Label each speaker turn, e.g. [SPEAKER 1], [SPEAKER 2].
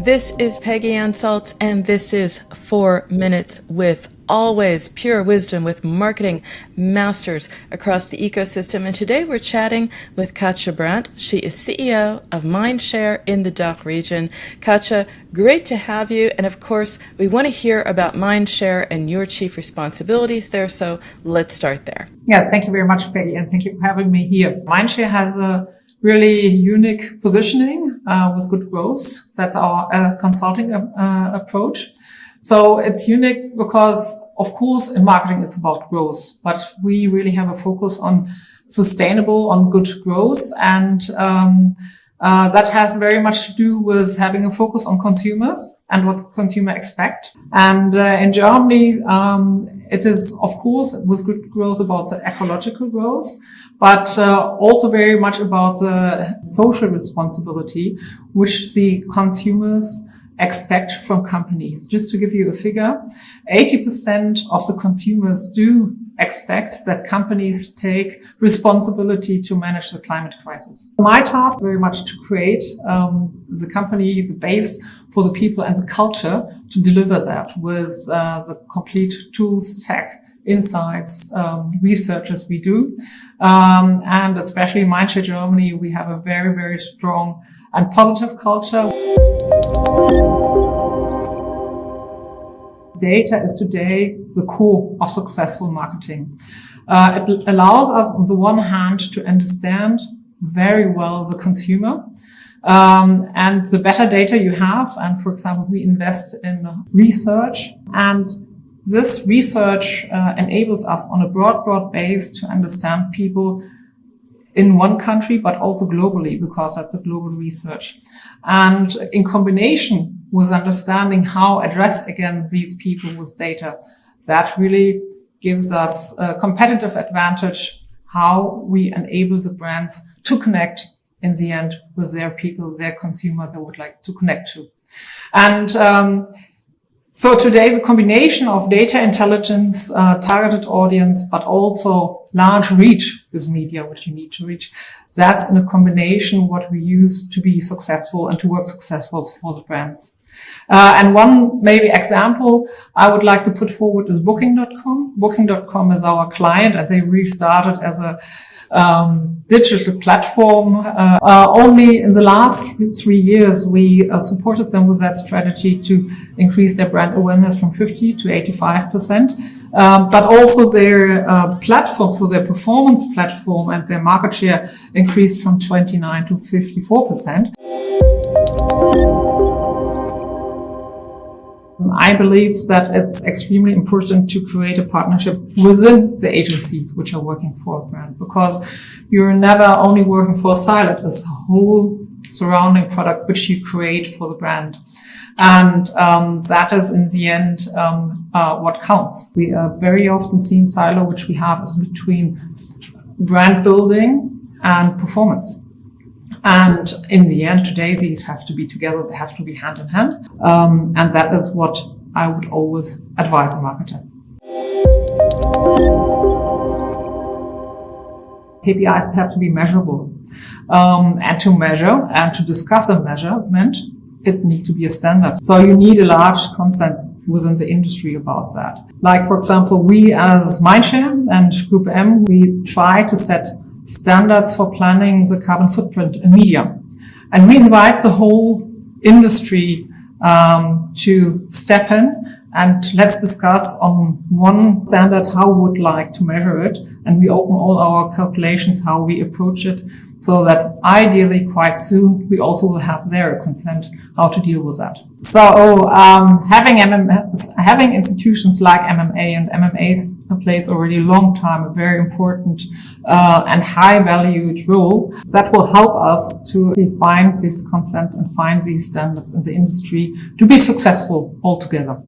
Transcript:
[SPEAKER 1] This is Peggy Ann Saltz, and this is 4 Minutes with always pure wisdom with marketing masters across the ecosystem. And today we're chatting with Katja Brandt. She is CEO of Mindshare in the DACH region. Katja, great to have you. And of course, we want to hear about Mindshare and your chief responsibilities there. So let's start there.
[SPEAKER 2] Yeah, thank you very much, Peggy, and thank you for having me here. Mindshare has a really unique positioning with good growth. That's our consulting approach. So it's unique because, of course, in marketing it's about growth, but we really have a focus on sustainable, on good growth, and that has very much to do with having a focus on consumers and what consumers expect. And in Germany, it is, of course, with good growth about the ecological growth, but also very much about the social responsibility, which the consumers expect from companies. Just to give you a figure, 80% of the consumers do expect that companies take responsibility to manage the climate crisis. My task very much to create the company, the base for the people and the culture to deliver that with the complete tools, tech, insights, researches we do. And especially in Mindshare Germany, we have a very, very strong and positive culture. Data is today the core of successful marketing. It allows us, on the one hand, to understand very well the consumer. And the better data you have, and for example, we invest in research, and this research enables us on a broad base to understand people in one country, but also globally, because that's a global research. And in combination with understanding how address again these people with data, that really gives us a competitive advantage, how we enable the brands to connect in the end with their people, their consumers they would like to connect to. And so today, the combination of data intelligence, targeted audience, but also large reach with media, which you need to reach, that's in a combination what we use to be successful and to work successful for the brands. And one maybe example I would like to put forward is Booking.com. Booking.com is our client, and they restarted as a digital platform. Only in the last 3 years, we supported them with that strategy to increase their brand awareness from 50 to 85%. But also their platform, so their performance platform and their market share increased from 29 to 54%. I believe that it's extremely important to create a partnership within the agencies which are working for a brand, because you're never only working for a silo. It's a whole surrounding product which you create for the brand. And that is in the end what counts. We very often seen silo which we have is between brand building and performance. And in the end, today, these have to be together. They have to be hand in hand. And that is what I would always advise a marketer. KPIs have to be measurable. And to measure and to discuss a measurement, it needs to be a standard. So you need a large consensus within the industry about that. Like, for example, we as Mindshare and Group M, we try to set standards for planning the carbon footprint in media. And we invite the whole industry to step in and let's discuss on one standard how we would like to measure it. And we open all our calculations, how we approach it, so that ideally quite soon we also will have their consent how to deal with that. So having institutions like MMA, and MMA plays already a long time a very important and high valued role that will help us to find this consent and find these standards in the industry to be successful altogether.